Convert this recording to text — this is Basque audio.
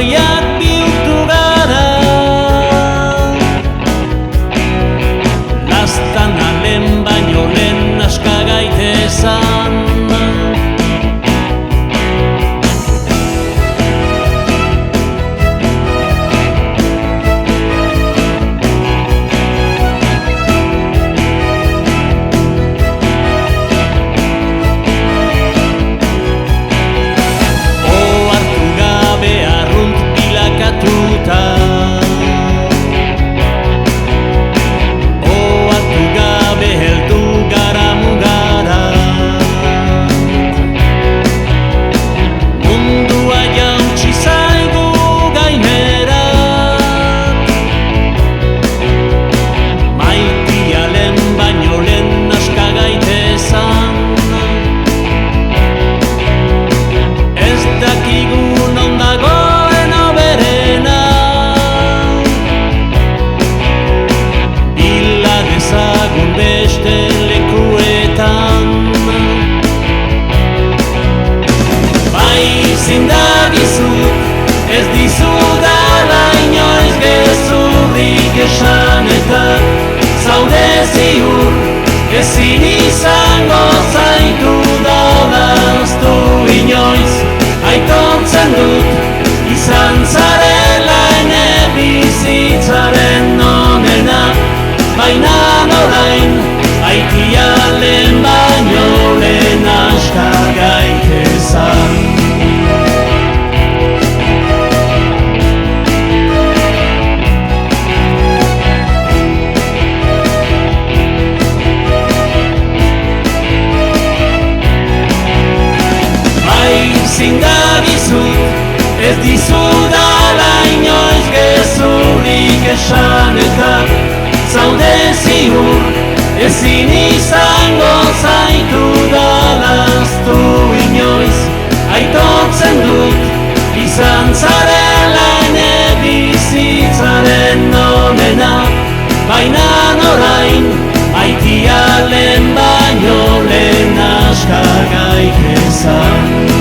Heroiak bihurtu gara. Lastan alen baino lehen aska gaitezan. Ez dizudala inoiz gezurrik esan eta zaude ziur ezin izango zaitu dodaztu inoiz. Aitortzen dut izan zarela ene bizitzaren onena, baina orain aitia lehen baino lehen aska gaitezan. Ez dizudala inoiz gezurrik esan eta zaude ziur ezin izango zaitu dalaztu inoiz. Aitortzen dut izan zarela ene bizitzaren onena, baina orain aitia lehen baino lehen aska gaitezan.